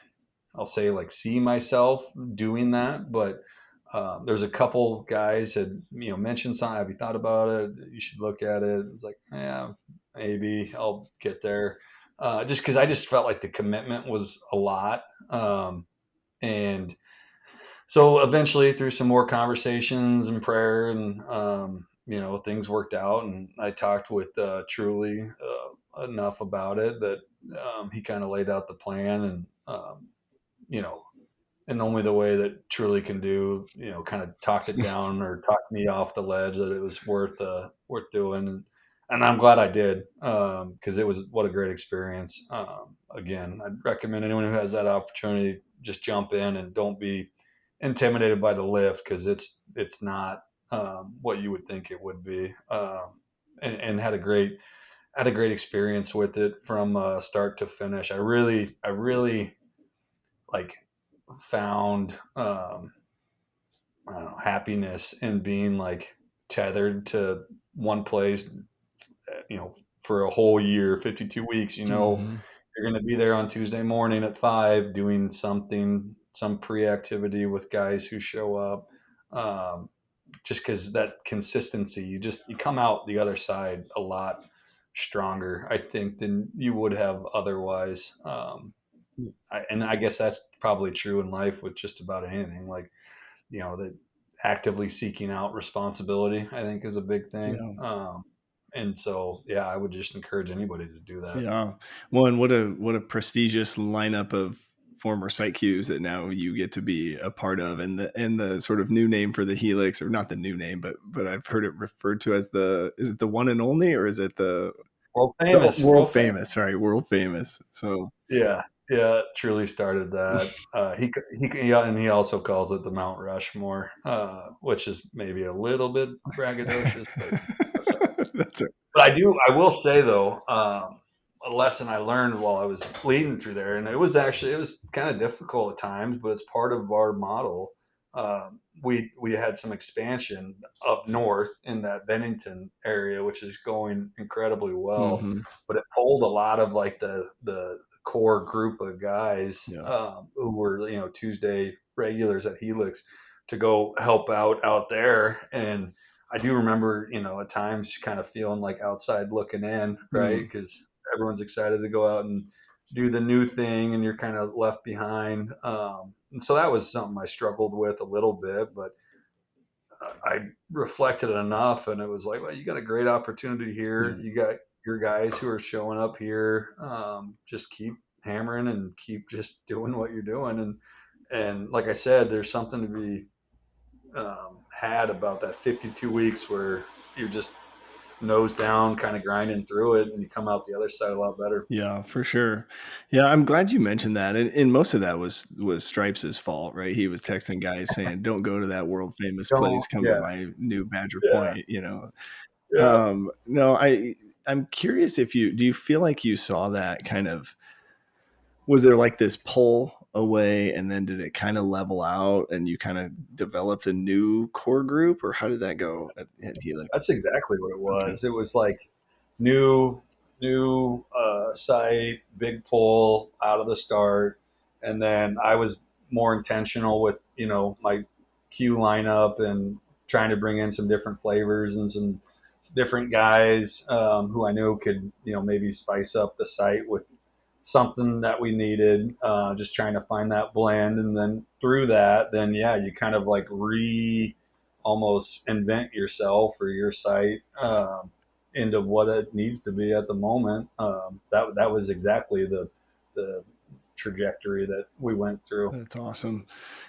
I'll say like see myself doing that, but there's a couple guys had mentioned something. Have you thought about it? You should look at it. It's like, yeah, maybe I'll get there. Just because I just felt like the commitment was a lot, and so eventually through some more conversations and prayer and things worked out, and I talked with Truly enough about it that he kind of laid out the plan, and you know in only the way that Truly can do, kind of talked it down or talked me off the ledge that it was worth doing, and I'm glad I did, because it was what a great experience. Again, I'd recommend anyone who has that opportunity just jump in and don't be intimidated by the lift, because it's not what you would think it would be, and had a great experience with it from start to finish. I really like found I don't know, happiness in being like tethered to one place, for a whole year, 52 weeks. Mm-hmm. You're going to be there on Tuesday morning at 5 doing something, some pre-activity with guys who show up. Just because that consistency, you come out the other side a lot stronger, I think, than you would have otherwise. And I guess that's probably true in life with just about anything. Like, that actively seeking out responsibility, I think, is a big thing. Yeah. And so, yeah, I would just encourage anybody to do that. Yeah. Well, and what a prestigious lineup of former site Qs that now you get to be a part of, and the sort of new name for the Helix, or not the new name, but I've heard it referred to as is it the one and only, or is it the world famous? World famous. Sorry, world famous. So yeah, Truly started that. And he also calls it the Mount Rushmore, which is maybe a little bit braggadocious, but that's all right. That's it. But I will say though, a lesson I learned while I was leading through there, and it was kind of difficult at times, but it's part of our model. We had some expansion up north in that Bennington area, which is going incredibly well, Mm-hmm. but it pulled a lot of like the core group of guys, who were Tuesday regulars at Helix, to go help out there. And I do remember, at times kind of feeling like outside looking in, right? Because everyone's excited to go out and do the new thing, and you're kind of left behind. And so that was something I struggled with a little bit, but I reflected enough, and it was like, well, you got a great opportunity here. Yeah. You got your guys who are showing up here. Just keep hammering and keep just doing what you're doing. And like I said, there's something to be had about that 52 weeks where you're just nose down, kind of grinding through it, and you come out the other side a lot better. Yeah, for sure. Yeah, I'm glad you mentioned that. And most of that was Stripes' fault, right? He was texting guys saying, "Don't go to that world famous place. Come to my new Badger Point." Yeah. No, I'm curious if do you feel like you saw that kind of? Was there like this pull away, and then did it kind of level out, and you kind of developed a new core group, or how did that go at Helix? That's exactly what it was. Okay. It was like new site, big pull out of the start, and then I was more intentional with my Q lineup and trying to bring in some different flavors and some different guys, who I knew could maybe spice up the site with something that we needed, just trying to find that blend. And then through that, then you kind of like almost invent yourself or your site, into what it needs to be at the moment. That was exactly the trajectory that we went through. That's awesome.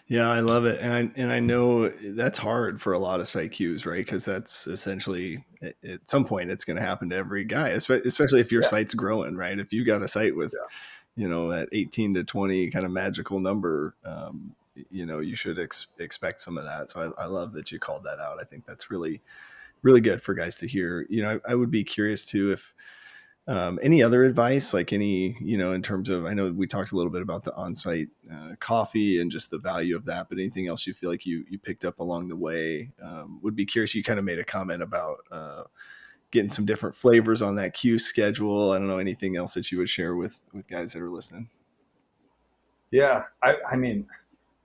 Yeah, I love it. And I know that's hard for a lot of site queues, right? Because that's essentially at some point it's going to happen to every guy, especially if your site's growing, right? If you got a site with, that 18 to 20 kind of magical number, you should expect some of that. So I love that you called that out. I think that's really, really good for guys to hear. I would be curious too if any other advice, like any, in terms of, I know we talked a little bit about the on-site coffee and just the value of that, but anything else you feel like you picked up along the way? Would be curious. You kind of made a comment about getting some different flavors on that queue schedule. I don't know, anything else that you would share with guys that are listening? Yeah. I mean,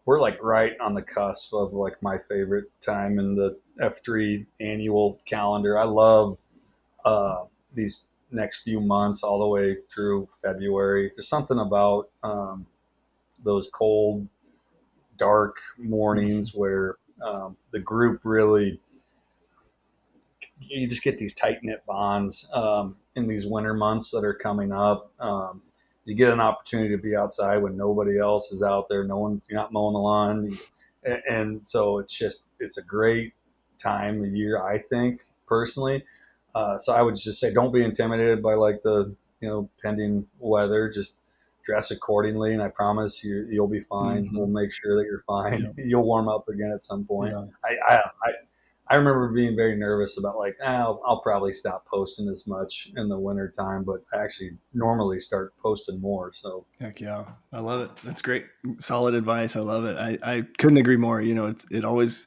we're like right on the cusp of like my favorite time in the F3 annual calendar. I love these next few months all the way through February. There's something about those cold, dark mornings where the group really, you just get these tight knit bonds in these winter months that are coming up. You get an opportunity to be outside when nobody else is out there. You're not mowing the lawn. And so it's a great time of year, I think, personally. So I would just say, don't be intimidated by like the, pending weather. Just dress accordingly. And I promise you'll be fine. Mm-hmm. We'll make sure that you're fine. Yeah. You'll warm up again at some point. Yeah. I remember being very nervous about like, I'll probably stop posting as much in the winter time, but I actually normally start posting more. So heck yeah, I love it. That's great. Solid advice. I love it. I couldn't agree more. It always,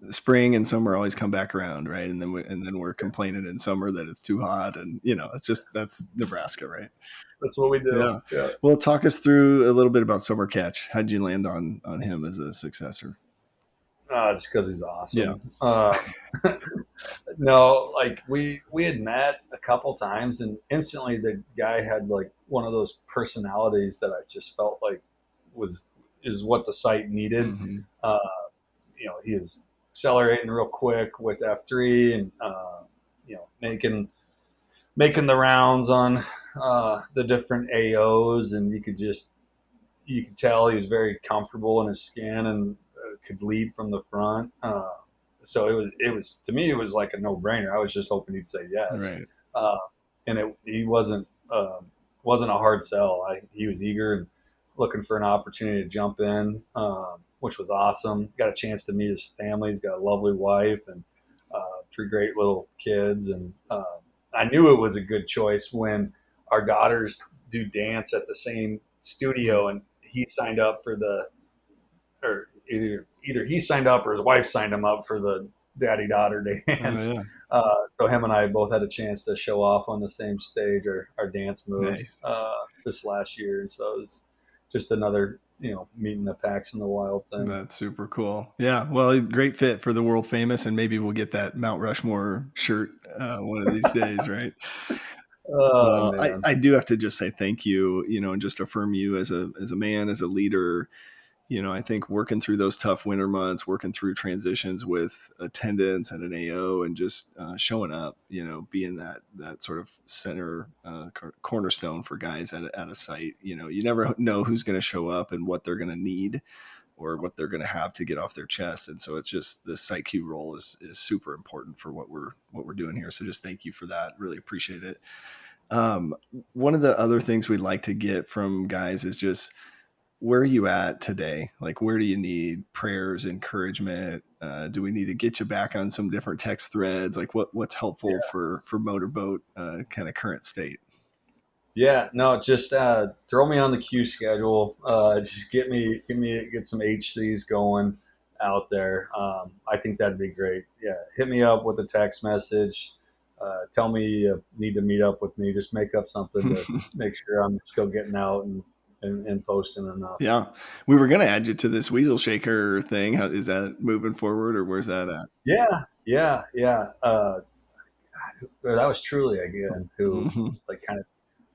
spring and summer always come back around, right? And then we're complaining in summer that it's too hot, and that's Nebraska, right? That's what we do. Yeah. Well, talk us through a little bit about Summer Catch. How did you land on him as a successor? Just because he's awesome. Yeah. No, like we had met a couple times, and instantly the guy had like one of those personalities that I just felt like is what the site needed. Mm-hmm. He is accelerating real quick with F3 and making the rounds on the different AOs, and you could tell he was very comfortable in his skin and could lead from the front. So it was to me, it was like a no-brainer. I was just hoping he'd say yes. Right. And he wasn't a hard sell. He was eager and looking for an opportunity to jump in, which was awesome. Got a chance to meet his family. He's got a lovely wife and 3 great little kids. And I knew it was a good choice when our daughters do dance at the same studio, and he signed up for or either he signed up or his wife signed him up for the daddy-daughter dance. Oh, yeah. So him and I both had a chance to show off on the same stage our dance moves. Nice. This last year. And so it was just another, meeting the packs in the wild thing. That's super cool. Yeah. Well, great fit for the world famous, and maybe we'll get that Mount Rushmore shirt one of these days, right? I do have to just say thank you, and just affirm you as a man, as a leader. I think working through those tough winter months, working through transitions with attendance at an AO, and just showing up, being that sort of center cornerstone for guys at a site. You never know who's going to show up and what they're going to need or what they're going to have to get off their chest. And so it's just the site queue role is super important for what we're doing here. So just thank you for that. Really appreciate it. One of the other things we'd like to get from guys is just, where are you at today? Like, where do you need prayers, encouragement? Do we need to get you back on some different text threads? Like what's helpful for Motorboat kind of current state? Yeah, no, just throw me on the queue schedule. Just get some HCs going out there. I think that'd be great. Yeah, hit me up with a text message. Tell me you need to meet up with me. Just make up something to make sure I'm still getting out and posting enough. Yeah. We were going to add you to this Weasel Shaker thing. How is that moving forward, or where's that at? Yeah. That was Truly again, who like kind of,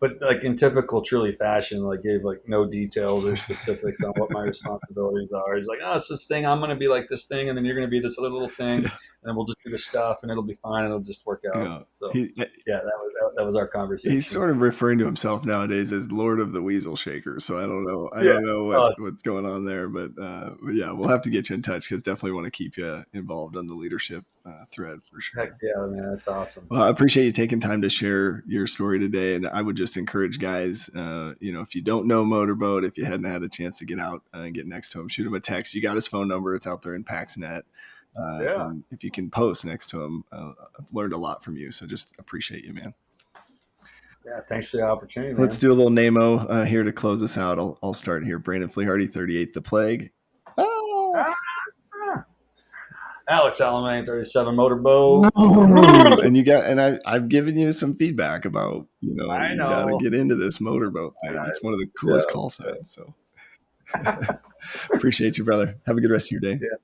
but like in typical Truly fashion, like gave like no details or specifics on what my responsibilities are. He's like, oh, it's this thing. I'm going to be like this thing. And then you're going to be this other little thing. and we'll just do the stuff, and it'll be fine, and it'll just work out. Yeah. So yeah, that was our conversation. He's sort of referring to himself nowadays as Lord of the Weasel Shakers. So I don't know what's going on there, but yeah, we'll have to get you in touch because definitely want to keep you involved on the leadership thread for sure. Heck yeah, man, that's awesome. Well, I appreciate you taking time to share your story today, and I would just encourage guys, if you don't know Motorboat, if you hadn't had a chance to get out and get next to him, shoot him a text. You got his phone number; it's out there in PaxNet. And if you can post next to him, I've learned a lot from you. So just appreciate you, man. Yeah, thanks for the opportunity, man. Let's do a little NAMO here to close us out. I'll start here. Brandon Flehardy, 38, The Plague. Alex Alamane, 37, Motorboat. And I've given you some feedback about, you got to get into this motorboat thing. It's one of the coolest call signs. So appreciate you, brother. Have a good rest of your day. Yeah.